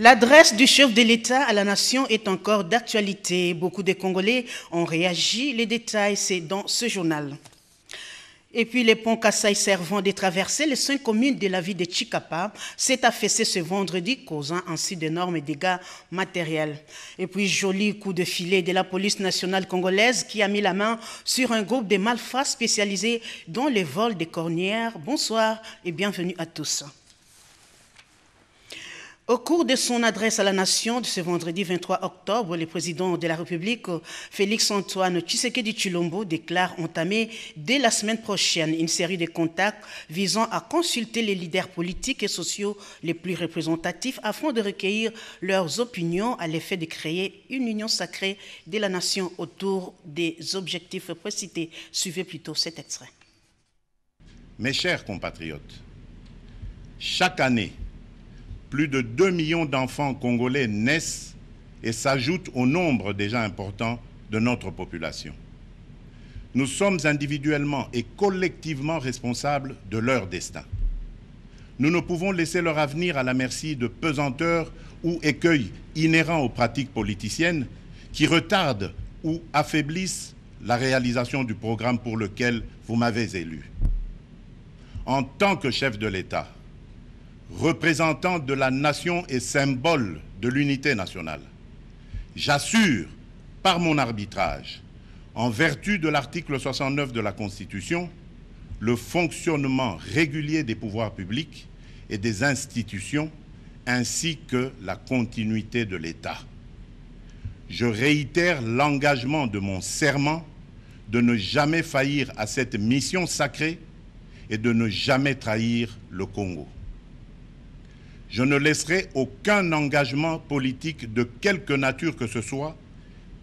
L'adresse du chef de l'État à la nation est encore d'actualité. Beaucoup de Congolais ont réagi. Les détails, c'est dans ce journal. Et puis, les ponts Kassai servant de traverser les 5 communes de la ville de Chikapa s'est affaissé ce vendredi, causant ainsi d'énormes dégâts matériels. Et puis, joli coup de filet de la police nationale congolaise qui a mis la main sur un groupe de malfrats spécialisés dans le vol des cornières. Bonsoir et bienvenue à tous. Au cours de son adresse à la nation de ce vendredi 23 octobre, le président de la République, Félix-Antoine Tshisekedi Tshilombo, déclare entamer dès la semaine prochaine une série de contacts visant à consulter les leaders politiques et sociaux les plus représentatifs afin de recueillir leurs opinions à l'effet de créer une union sacrée de la nation autour des objectifs précités. Suivez plutôt cet extrait. Mes chers compatriotes, chaque année, plus de 2 millions d'enfants congolais naissent et s'ajoutent au nombre déjà important de notre population. Nous sommes individuellement et collectivement responsables de leur destin. Nous ne pouvons laisser leur avenir à la merci de pesanteurs ou écueils inhérents aux pratiques politiciennes qui retardent ou affaiblissent la réalisation du programme pour lequel vous m'avez élu. En tant que chef de l'État, représentant de la nation et symbole de l'unité nationale, j'assure par mon arbitrage, en vertu de l'article 69 de la Constitution, le fonctionnement régulier des pouvoirs publics et des institutions, ainsi que la continuité de l'État. Je réitère l'engagement de mon serment de ne jamais faillir à cette mission sacrée et de ne jamais trahir le Congo. Je ne laisserai aucun engagement politique de quelque nature que ce soit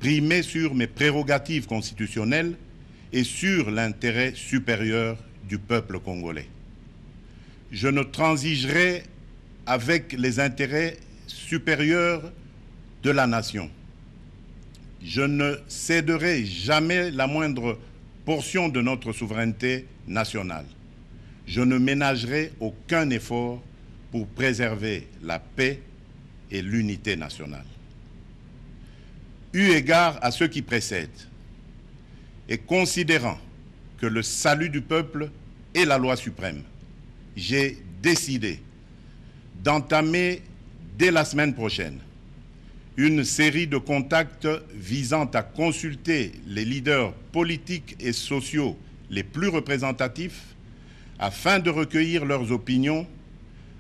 primer sur mes prérogatives constitutionnelles et sur l'intérêt supérieur du peuple congolais. Je ne transigerai avec les intérêts supérieurs de la nation. Je ne céderai jamais la moindre portion de notre souveraineté nationale. Je ne ménagerai aucun effort pour préserver la paix et l'unité nationale. Eu égard à ce qui précède, et considérant que le salut du peuple est la loi suprême, j'ai décidé d'entamer dès la semaine prochaine une série de contacts visant à consulter les leaders politiques et sociaux les plus représentatifs afin de recueillir leurs opinions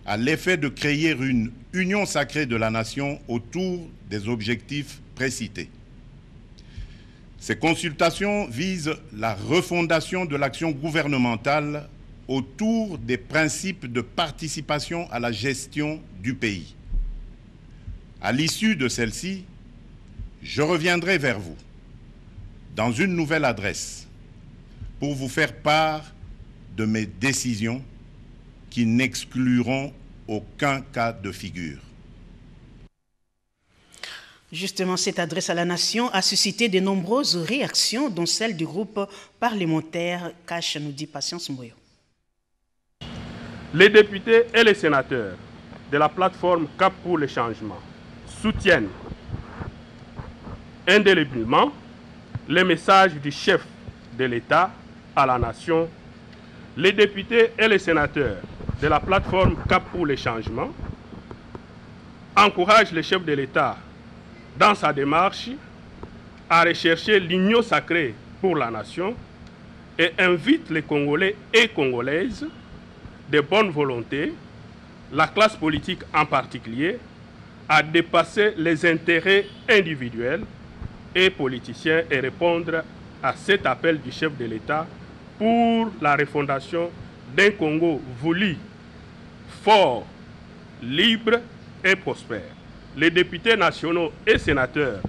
à l'effet de créer une union sacrée de la nation autour des objectifs précités. Ces consultations visent la refondation de l'action gouvernementale autour des principes de participation à la gestion du pays. À l'issue de celle-ci, je reviendrai vers vous dans une nouvelle adresse pour vous faire part de mes décisions qui n'excluront aucun cas de figure. Justement, cette adresse à la nation a suscité de nombreuses réactions, dont celle du groupe parlementaire Cash, nous dit Patience Mboyo. Les députés et les sénateurs de la plateforme Cap pour le changement soutiennent indéléblement les messages du chef de l'État à la nation. Les députés et les sénateurs de la plateforme Cap pour le changement encouragent le chef de l'État dans sa démarche à rechercher l'union sacrée pour la nation et invitent les Congolais et Congolaises de bonne volonté, la classe politique en particulier, à dépasser les intérêts individuels et politiciens et répondre à cet appel du chef de l'État pour la refondation d'un Congo voulu, fort, libre et prospère. Les députés nationaux et sénateurs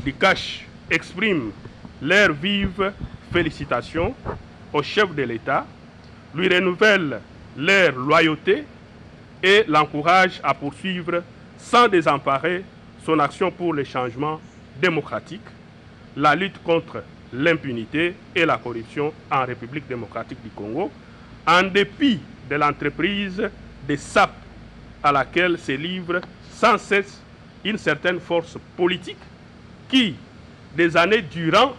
du CACH expriment leurs vives félicitations au chef de l'État, lui renouvellent leur loyauté et l'encouragent à poursuivre sans désemparer son action pour le changement démocratique, la lutte contre l'impunité et la corruption en République démocratique du Congo, en dépit de l'entreprise des SAP à laquelle se livrent sans cesse une certaine force politique qui, des années durant,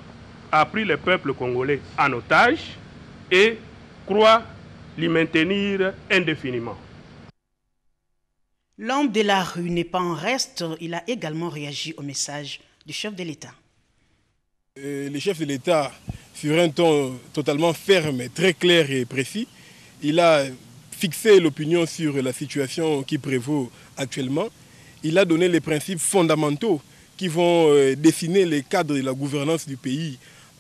a pris le peuple congolais en otage et croit l'y maintenir indéfiniment. L'homme de la rue n'est pas en reste. Il a également réagi au message du chef de l'État. Le chef de l'État, sur un ton totalement ferme, très clair et précis, il a fixé l'opinion sur la situation qui prévaut actuellement. Il a donné les principes fondamentaux qui vont dessiner les cadres de la gouvernance du pays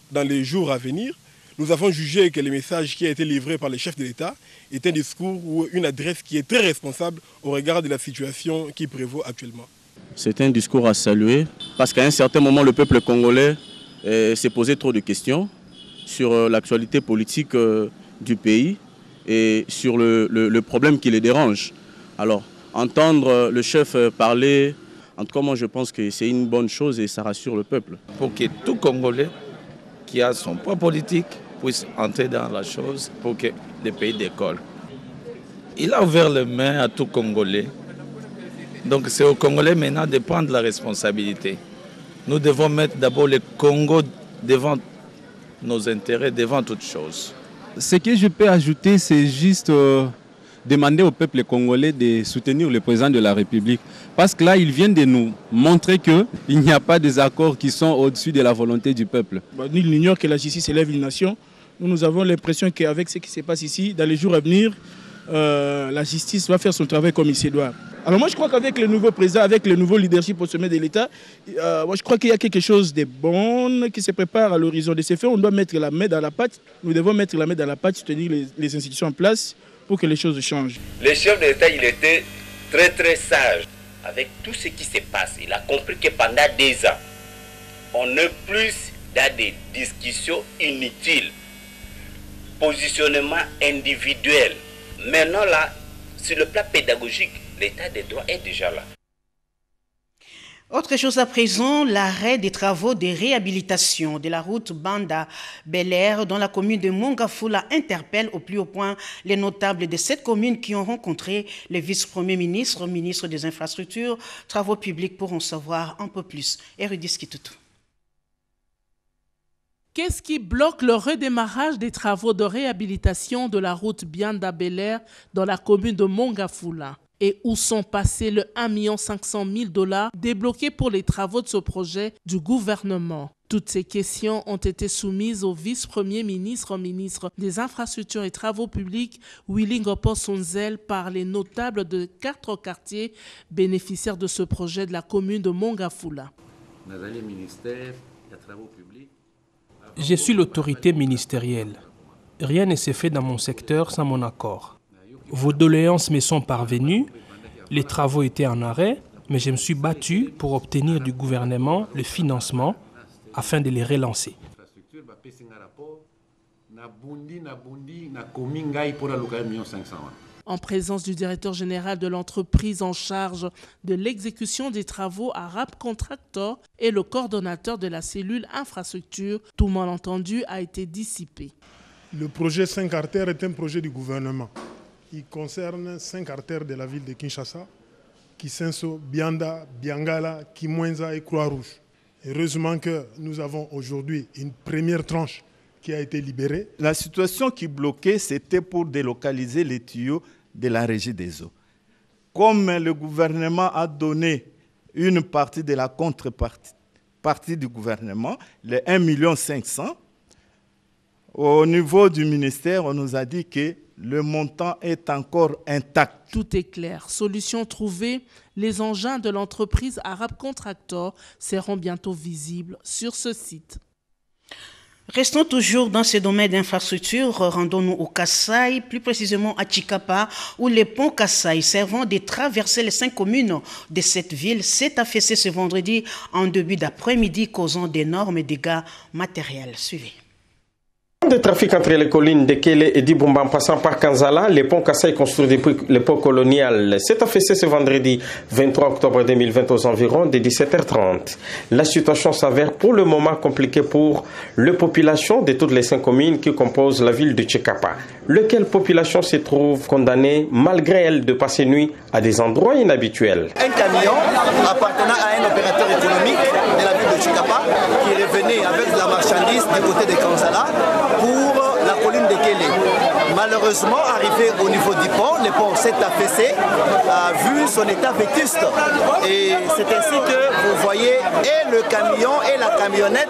dans les jours à venir. Nous avons jugé que le message qui a été livré par le chef de l'État est un discours ou une adresse qui est très responsable au regard de la situation qui prévaut actuellement. C'est un discours à saluer parce qu'à un certain moment, le peuple congolais s'est posé trop de questions sur l'actualité politique du pays et sur le problème qui les dérange. Alors, entendre le chef parler, en tout cas, moi je pense que c'est une bonne chose et ça rassure le peuple. Pour que tout Congolais qui a son poids politique puisse entrer dans la chose pour que le pays décolle. Il a ouvert les mains à tout Congolais. Donc c'est aux Congolais maintenant de prendre la responsabilité. Nous devons mettre d'abord le Congo devant nos intérêts, devant toute chose. Ce que je peux ajouter, c'est juste demander au peuple congolais de soutenir le président de la République. Parce que là, ils viennent de nous montrer qu'il n'y a pas des accords qui sont au-dessus de la volonté du peuple. Nul n'ignore que la justice élève une nation. Nous avons l'impression qu'avec ce qui se passe ici, dans les jours à venir, la justice va faire son travail comme il se doit. Alors moi je crois qu'avec le nouveau président, avec le nouveau leadership au sommet de l'État, moi je crois qu'il y a quelque chose de bon qui se prépare à l'horizon de ces faits. On doit mettre la main dans la pâte, nous devons mettre la main dans la pâte, soutenir les institutions en place pour que les choses changent. Le chef de l'État, il était très très sage. Avec tout ce qui se passe, il a compris que pendant 2 ans, on n'est plus dans des discussions inutiles, positionnement individuel. Maintenant là, sur le plan pédagogique, l'état des droits est déjà là. Autre chose à présent, l'arrêt des travaux de réhabilitation de la route Banda-Bel-Air dans la commune de Mongafula interpelle au plus haut point les notables de cette commune qui ont rencontré le vice-premier ministre, ministre des Infrastructures, Travaux publics pour en savoir un peu plus. Érudis Kitutu. Qu'est-ce qui bloque le redémarrage des travaux de réhabilitation de la route Banda-Bel-Air dans la commune de Mongafula? Et où sont passés le 1 500 000 $ débloqués pour les travaux de ce projet du gouvernement? Toutes ces questions ont été soumises au vice-premier ministre, ministre des Infrastructures et Travaux publics, Willy Ngopo-Sonzel, par les notables de 4 quartiers bénéficiaires de ce projet de la commune de Mongafula. Je suis l'autorité ministérielle. Rien ne s'est fait dans mon secteur sans mon accord. Vos doléances me sont parvenues, les travaux étaient en arrêt, mais je me suis battu pour obtenir du gouvernement le financement afin de les relancer. En présence du directeur général de l'entreprise en charge de l'exécution des travaux Arab Contractor et le coordonnateur de la cellule infrastructure, tout malentendu a été dissipé. Le projet 5 artères est un projet du gouvernement. Il concerne 5 artères de la ville de Kinshasa, Kisenso, Bianda, Biangala, Kimwenza et Croix-Rouge. Heureusement que nous avons aujourd'hui une première tranche qui a été libérée. La situation qui bloquait, c'était pour délocaliser les tuyaux de la régie des eaux. Comme le gouvernement a donné une partie de la contrepartie du gouvernement, les 1 500 000, au niveau du ministère, on nous a dit que le montant est encore intact. Tout est clair. Solution trouvée, les engins de l'entreprise Arab Contractor seront bientôt visibles sur ce site. Restons toujours dans ce domaine d'infrastructure. Rendons-nous au Kasaï, plus précisément à Chikapa, où le pont Kasaï servant de traverser les 5 communes de cette ville s'est affaissé ce vendredi en début d'après-midi, causant d'énormes dégâts matériels. Suivez. De trafic entre les collines de Kélé et d'Ibumba en passant par Kanzala, les ponts Kassai construits depuis l'époque coloniale s'est affaissé ce vendredi 23 octobre 2020 aux environs de 17h30. La situation s'avère pour le moment compliquée pour les populations de toutes les 5 communes qui composent la ville de Tchekapa, lesquelles populations se trouvent condamnées malgré elles de passer nuit à des endroits inhabituels. Un camion appartenant à un opérateur économique de la ville de Tchekapa qui revenait avec de la marchandise du côté de Kanzala pour la colline de Kélé. Malheureusement, arrivé au niveau du pont, le pont s'est affaissé, a vu son état vétuste. Et c'est ainsi que vous voyez et le camion et la camionnette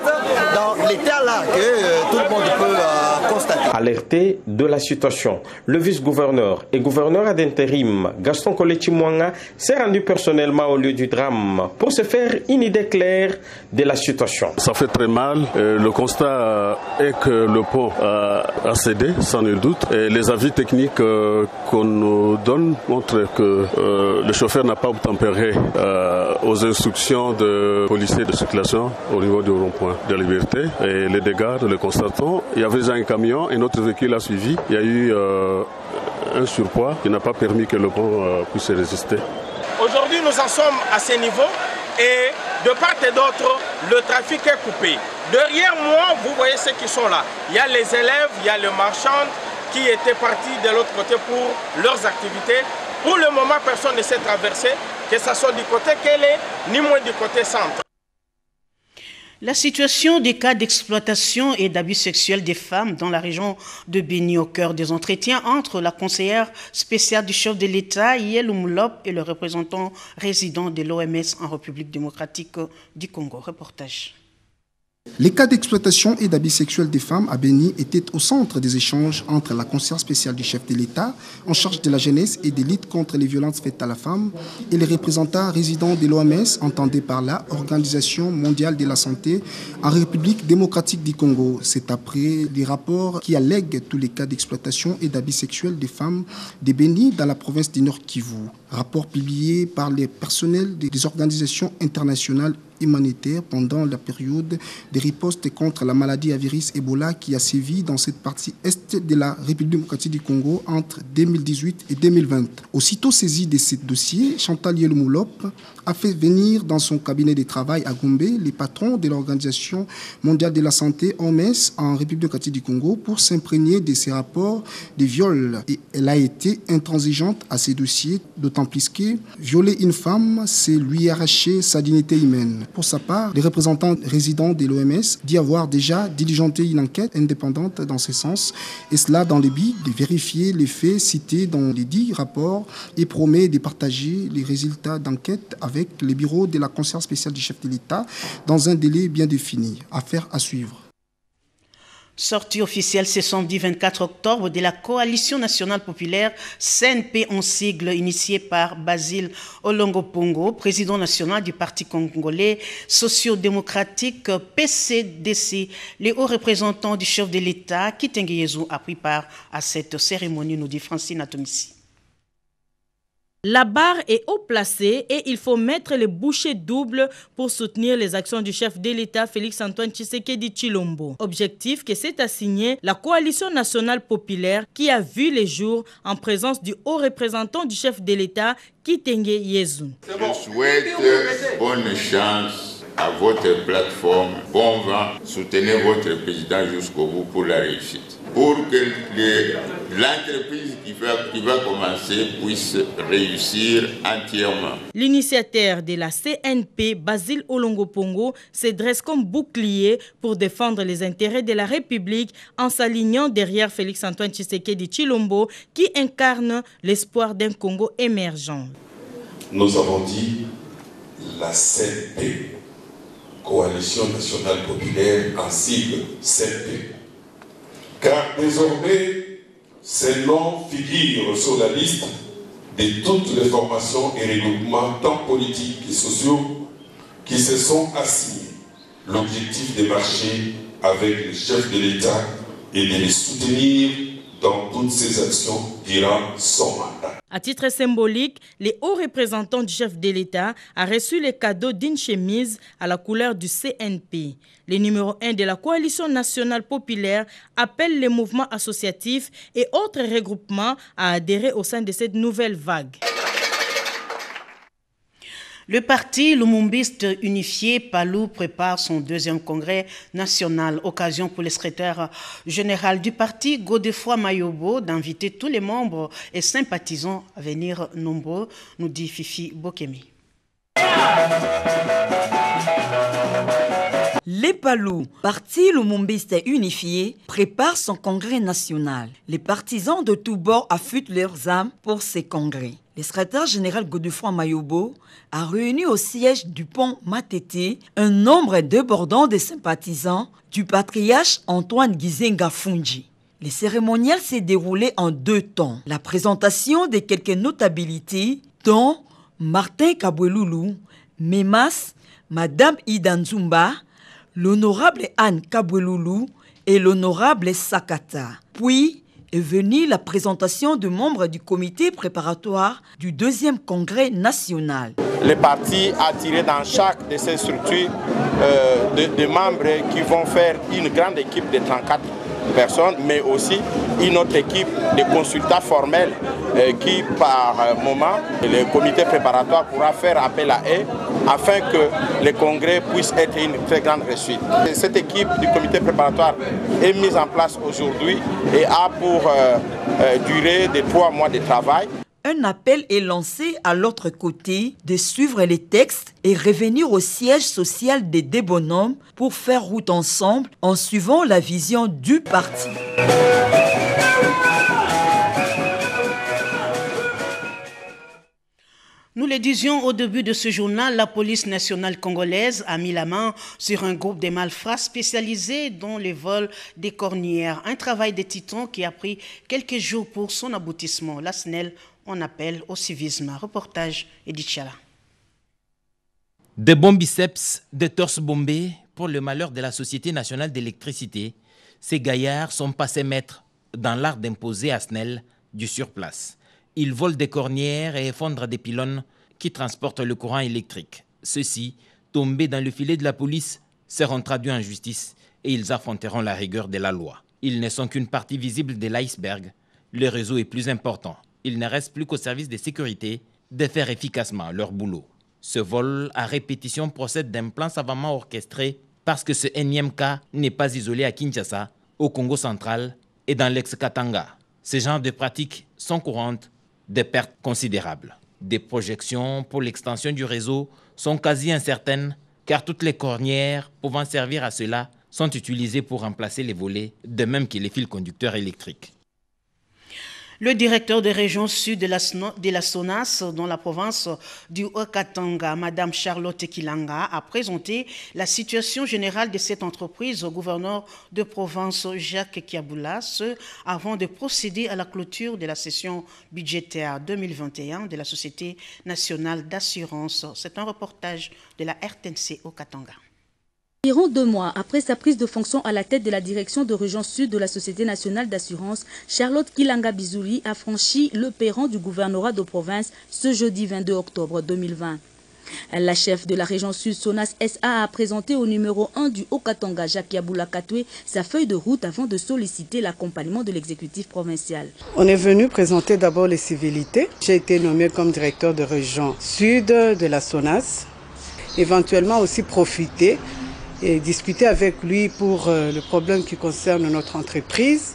dans l'état là que tout le monde peut constater. Alerté de la situation, le vice-gouverneur et gouverneur d'intérim Gaston Koleti Mwanga s'est rendu personnellement au lieu du drame pour se faire une idée claire de la situation. Ça fait très mal. Le constat est que le pont a cédé, sans nul doute. Et les avis techniques qu'on nous donne montrent que le chauffeur n'a pas obtempéré aux instructions de policiers de circulation au niveau du rond-point de Liberté. Et les dégâts, nous les constatons. Il y avait déjà un camion, un autre véhicule a suivi. Il y a eu un surpoids qui n'a pas permis que le pont puisse résister. Aujourd'hui, nous en sommes à ce niveau et de part et d'autre, le trafic est coupé. Derrière moi, vous voyez ceux qui sont là. Il y a les élèves, il y a les marchands qui étaient partis de l'autre côté pour leurs activités. Pour le moment, personne ne s'est traversé, que ce soit du côté Kélé, ni moins du côté centre. La situation des cas d'exploitation et d'abus sexuels des femmes dans la région de Béni au cœur des entretiens entre la conseillère spéciale du chef de l'État, Yelou Moulop, et le représentant résident de l'OMS en République démocratique du Congo. Reportage. Les cas d'exploitation et d'abus sexuels des femmes à Béni étaient au centre des échanges entre la conseillère spéciale du chef de l'État en charge de la jeunesse et des luttes contre les violences faites à la femme et les représentants résidents de l'OMS, entendés par la Organisation mondiale de la santé en République démocratique du Congo. C'est après les rapports qui allèguent tous les cas d'exploitation et d'abus sexuels des femmes de Béni dans la province du Nord Kivu. Rapport publié par les personnels des organisations internationales humanitaire pendant la période des ripostes contre la maladie à virus Ebola qui a sévi dans cette partie est de la République démocratique du Congo entre 2018 et 2020. Aussitôt saisi de ce dossier, Chantal Yelou Moulop a fait venir dans son cabinet de travail à Gombe les patrons de l'Organisation mondiale de la santé OMS en République démocratique du Congo pour s'imprégner de ces rapports de viol. Et elle a été intransigeante à ces dossiers, d'autant plus que violer une femme, c'est lui arracher sa dignité humaine. Pour sa part, le représentant résident de l'OMS dit avoir déjà diligenté une enquête indépendante dans ce sens, et cela dans le but de vérifier les faits cités dans les 10 rapports et promet de partager les résultats d'enquête avec les bureaux de la conseillère spéciale du chef de l'État dans un délai bien défini. Affaire à suivre. Sortie officielle ce samedi 24 octobre de la Coalition nationale populaire CNP en sigle initiée par Basile Olongo-Pongo, président national du Parti congolais socio-démocratique PCDC. Les hauts représentants du chef de l'État, Kitenge Yezu, a pris part à cette cérémonie, nous dit Francine Atomissi. La barre est haut placée et il faut mettre les bouchées doubles pour soutenir les actions du chef de l'État Félix-Antoine Tshisekedi Tshilombo. Objectif que s'est assigné la Coalition nationale populaire qui a vu les jours en présence du haut représentant du chef de l'État Kitenge Yezu. Je souhaite bonne chance à votre plateforme. Bon vent, soutenez votre président jusqu'au bout pour la réussite. Pour que l'entreprise qui va commencer puisse réussir entièrement. L'initiateur de la CNP, Basile Olongo-Pongo, se dresse comme bouclier pour défendre les intérêts de la République en s'alignant derrière Félix-Antoine Tshisekedi Tshilombo qui incarne l'espoir d'un Congo émergent. Nous avons dit la CNP, Coalition nationale populaire en sigle CNP. Car désormais, ces noms figurent sur la liste de toutes les formations et regroupements tant politiques et sociaux qui se sont assignés l'objectif de marcher avec le chef de l'État et de les soutenir dans toutes ses actions durant son mandat. À titre symbolique, les hauts représentants du chef de l'État a reçu les cadeaux d'une chemise à la couleur du CNP. Le numéro 1 de la Coalition nationale populaire appelle les mouvements associatifs et autres regroupements à adhérer au sein de cette nouvelle vague. Le parti lumumbiste unifié PALU prépare son deuxième congrès national, occasion pour le secrétaire général du parti, Godefroid Mayobo, d'inviter tous les membres et sympathisants à venir nombreux, nous dit Fifi Bokemi. Les PALU, Parti lumumbiste unifié, prépare son congrès national. Les partisans de tous bords affûtent leurs âmes pour ces congrès. Le secrétaire général Godefroid Mayobo a réuni au siège du pont Matete un nombre débordant de sympathisants du patriarche Antoine Gizenga Fungi. Le cérémonial s'est déroulé en 2 temps. La présentation de quelques notabilités, dont Martin Kabweloulou, Memas, Madame Ida Nzumba, l'honorable Anne Kabweloulou et l'honorable Sakata. Puis est venue la présentation de membres du comité préparatoire du 2e congrès national. Le parti a tiré dans chaque de ces structures de membres qui vont faire une grande équipe de 34 personnes, mais aussi une autre équipe de consultants formels qui, par moment, le comité préparatoire pourra faire appel à eux afin que le congrès puisse être une très grande réussite. Cette équipe du comité préparatoire est mise en place aujourd'hui et a pour durée de 3 mois de travail. Un appel est lancé à l'autre côté de suivre les textes et revenir au siège social des deux bonhommes pour faire route ensemble en suivant la vision du parti. Nous le disions au début de ce journal, la police nationale congolaise a mis la main sur un groupe de malfrats spécialisés dans les vols des cornières. Un travail de titan qui a pris quelques jours pour son aboutissement. La SNEL en appelle au civisme. Reportage Edith Chala. Des bons biceps, des torses bombés pour le malheur de la Société nationale d'électricité. Ces gaillards sont passés maîtres dans l'art d'imposer à SNEL du surplace. Ils volent des cornières et effondrent des pylônes qui transportent le courant électrique. Ceux-ci, tombés dans le filet de la police, seront traduits en justice et ils affronteront la rigueur de la loi. Ils ne sont qu'une partie visible de l'iceberg. Le réseau est plus important. Il ne reste plus qu'au service de sécurité de faire efficacement leur boulot. Ce vol à répétition procède d'un plan savamment orchestré parce que ce énième cas n'est pas isolé à Kinshasa, au Congo central et dans l'ex-Katanga. Ces genres de pratiques sont courantes, des pertes considérables. Des projections pour l'extension du réseau sont quasi incertaines car toutes les cornières pouvant servir à cela sont utilisées pour remplacer les volets, de même que les fils conducteurs électriques. Le directeur de région sud de la SONAS dans la province du Haut-Katanga, Mme Charlotte Kilanga, a présenté la situation générale de cette entreprise au gouverneur de province Jacques Kiabula, ce avant de procéder à la clôture de la session budgétaire 2021 de la Société nationale d'assurance. C'est un reportage de la RTNC au Katanga. Environ 2 mois après sa prise de fonction à la tête de la direction de région sud de la Société nationale d'assurance, Charlotte Kilanga Bizouli a franchi le perron du gouvernorat de province ce jeudi 22 octobre 2020. La chef de la région sud SONAS SA a présenté au numéro 1 du Haut-Katanga, Jacques Yaboula Katoué, sa feuille de route avant de solliciter l'accompagnement de l'exécutif provincial. On est venu présenter d'abord les civilités. J'ai été nommé comme directeur de région sud de la SONAS. Éventuellement aussi profiter et discuter avec lui pour le problème qui concerne notre entreprise,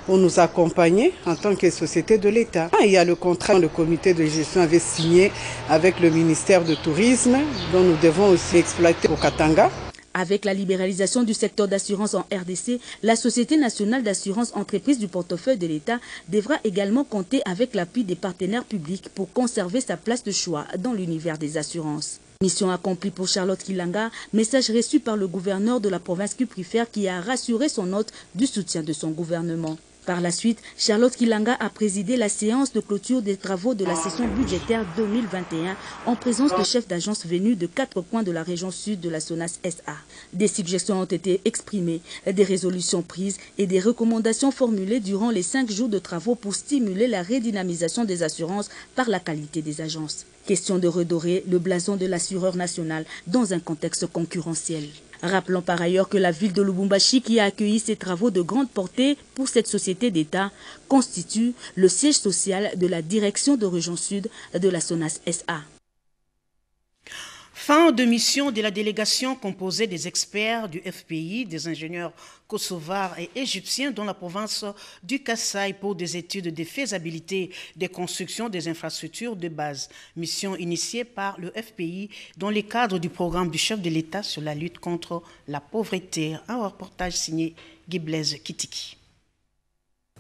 pour nous accompagner en tant que société de l'État. Il y a le contrat que le comité de gestion avait signé avec le ministère du Tourisme, dont nous devons aussi exploiter au Katanga. Avec la libéralisation du secteur d'assurance en RDC, la Société nationale d'assurance entreprise du portefeuille de l'État devra également compter avec l'appui des partenaires publics pour conserver sa place de choix dans l'univers des assurances. Mission accomplie pour Charlotte Kilanga, message reçu par le gouverneur de la province Cuprifère qui a rassuré son hôte du soutien de son gouvernement. Par la suite, Charlotte Kilanga a présidé la séance de clôture des travaux de la session budgétaire 2021 en présence de chefs d'agence venus de 4 coins de la région sud de la SONAS SA. Des suggestions ont été exprimées, des résolutions prises et des recommandations formulées durant les 5 jours de travaux pour stimuler la redynamisation des assurances par la qualité des agences. Question de redorer le blason de l'assureur national dans un contexte concurrentiel. Rappelons par ailleurs que la ville de Lubumbashi, qui a accueilli ces travaux de grande portée pour cette société d'État, constitue le siège social de la direction de région sud de la SONAS SA. Fin de mission de la délégation composée des experts du FPI, des ingénieurs kosovars et égyptiens dans la province du Kasaï pour des études de faisabilité des constructions des infrastructures de base. Mission initiée par le FPI dans le cadre du programme du chef de l'État sur la lutte contre la pauvreté. Un reportage signé Guy Blaise Kitiki.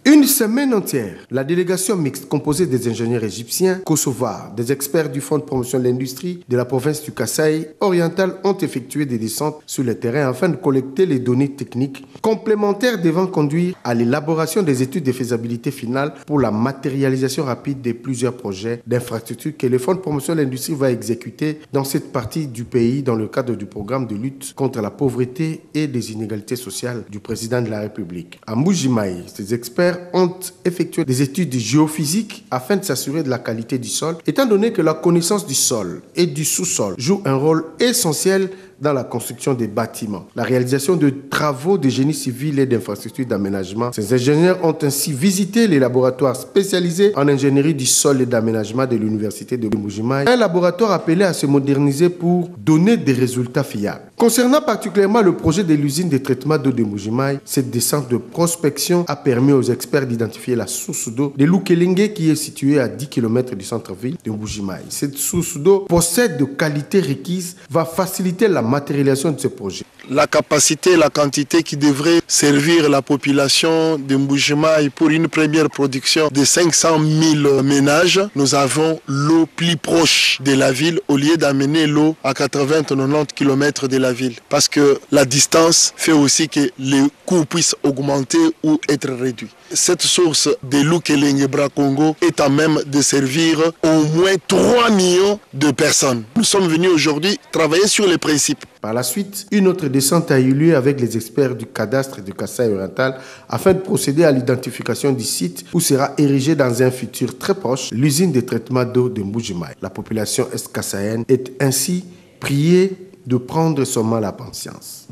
Une semaine entière, la délégation mixte composée des ingénieurs égyptiens, kosovars, des experts du Fonds de promotion de l'industrie de la province du Kasaï oriental ont effectué des descentes sur le terrain afin de collecter les données techniques complémentaires devant conduire à l'élaboration des études de faisabilité finale pour la matérialisation rapide de plusieurs projets d'infrastructures que le Fonds de promotion de l'industrie va exécuter dans cette partie du pays dans le cadre du programme de lutte contre la pauvreté et les inégalités sociales du président de la République. À Mbujimaï, ces experts ont effectué des études géophysiques afin de s'assurer de la qualité du sol, étant donné que la connaissance du sol et du sous-sol joue un rôle essentiel dans la construction des bâtiments. La réalisation de travaux de génie civil et d'infrastructures d'aménagement. Ces ingénieurs ont ainsi visité les laboratoires spécialisés en ingénierie du sol et d'aménagement de l'université de Mbujimaï, un laboratoire appelé à se moderniser pour donner des résultats fiables. Concernant particulièrement le projet de l'usine de traitement d'eau de Mbujimaï, cette descente de prospection a permis aux experts d'identifier la source d'eau de Lukelenge qui est située à 10 km du centre-ville de Mbujimaï. Cette source d'eau possède de qualités requises, va faciliter la matérialisation de ce projet. La capacité, la quantité qui devrait servir la population de Mbujimaï pour une première production de 500 000 ménages. Nous avons l'eau plus proche de la ville au lieu d'amener l'eau à 80-90 km de la ville. Parce que la distance fait aussi que les coûts puissent augmenter ou être réduits. Cette source de Lukelenge Bracongo est à même de servir au moins 3 millions de personnes. Nous sommes venus aujourd'hui travailler sur les principes. Par la suite, une autre descente a eu lieu avec les experts du cadastre du Kasaï oriental afin de procéder à l'identification du site où sera érigée dans un futur très proche l'usine de traitement d'eau de Mbujimaï. La population est-kassaïenne est ainsi priée de prendre son mal à patience.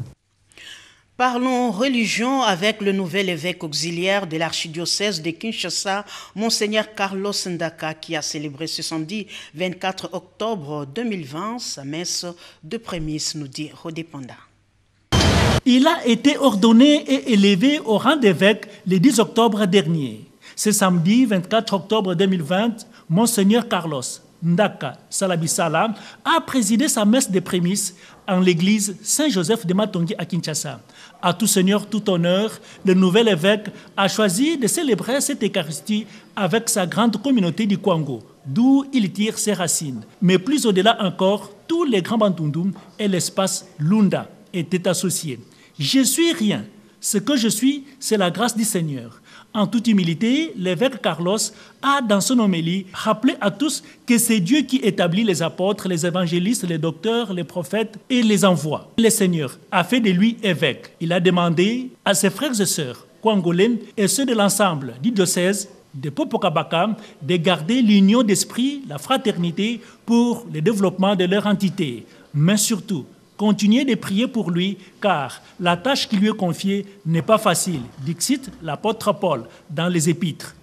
Parlons religion avec le nouvel évêque auxiliaire de l'archidiocèse de Kinshasa, Monseigneur Carlos Ndaka, qui a célébré ce samedi 24 octobre 2020 sa messe de prémisse, nous dit Rodépanda. Il a été ordonné et élevé au rang d'évêque le 10 octobre dernier. Ce samedi 24 octobre 2020, Monseigneur Carlos Ndaka Salabisala a présidé sa messe de prémisse en l'église Saint-Joseph de Matongi à Kinshasa. À tout seigneur, tout honneur, le nouvel évêque a choisi de célébrer cette Eucharistie avec sa grande communauté du Kwango, d'où il tire ses racines. Mais plus au-delà encore, tous les grands Bandundum et l'espace Lunda étaient associés. Je suis rien. Ce que je suis, c'est la grâce du Seigneur. En toute humilité, l'évêque Carlos a, dans son homélie, rappelé à tous que c'est Dieu qui établit les apôtres, les évangélistes, les docteurs, les prophètes et les envoie. Le Seigneur a fait de lui évêque. Il a demandé à ses frères et sœurs kwangolais et ceux de l'ensemble du diocèse de Popokabaka de garder l'union d'esprit, la fraternité pour le développement de leur entité. Mais surtout, continuez de prier pour lui, car la tâche qui lui est confiée n'est pas facile. Dixit l'apôtre Paul dans les Épîtres.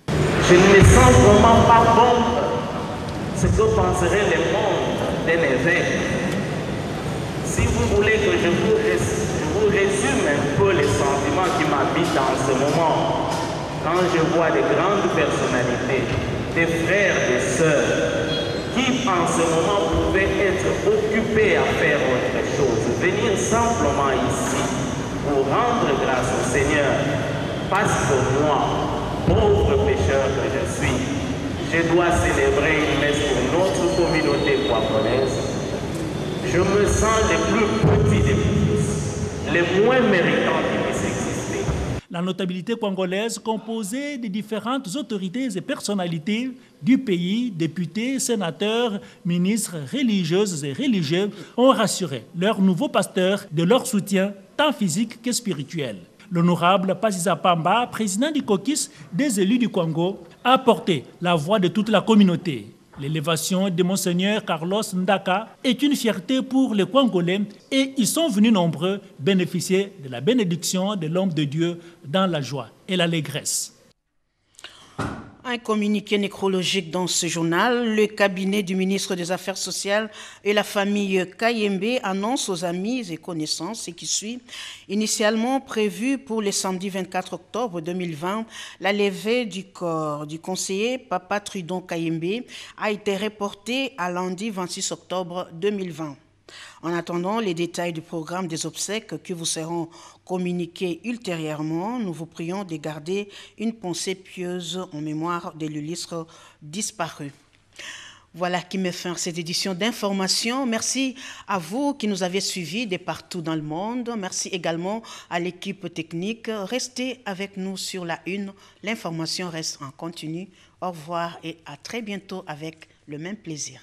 Je ne me sens vraiment pas bon ce que penserait le monde d'un évêque. Si vous voulez que je vous résume un peu les sentiments qui m'habitent en ce moment, quand je vois des grandes personnalités, des frères, des sœurs, qui en ce moment pouvaient être occupés à faire autre chose, venir simplement ici pour rendre grâce au Seigneur, parce que moi, pauvre pécheur que je suis, je dois célébrer une messe pour notre communauté guaponaise. Je me sens le plus petit des petits, le moins méritant qui puisse exister. La notabilité congolaise, composée de différentes autorités et personnalités du pays, députés, sénateurs, ministres, religieuses et religieux, ont rassuré leur nouveau pasteur de leur soutien tant physique que spirituel. L'honorable Paziza Pamba, président du caucus des élus du Congo, a porté la voix de toute la communauté. L'élévation de Monseigneur Carlos Ndaka est une fierté pour les Congolais et ils sont venus nombreux bénéficier de la bénédiction de l'homme de Dieu dans la joie et l'allégresse. Un communiqué nécrologique dans ce journal, le cabinet du ministre des Affaires sociales et la famille Kayembe annonce aux amis et connaissances ce qui suit. Initialement prévu pour le samedi 24 octobre 2020, la levée du corps du conseiller Papa Trudon Kayembe a été reportée à lundi 26 octobre 2020. En attendant les détails du programme des obsèques qui vous seront communiqués ultérieurement, nous vous prions de garder une pensée pieuse en mémoire de l'illustre disparu. Voilà qui met fin à cette édition d'information. Merci à vous qui nous avez suivis de partout dans le monde. Merci également à l'équipe technique. Restez avec nous sur la une. L'information reste en continu. Au revoir et à très bientôt avec le même plaisir.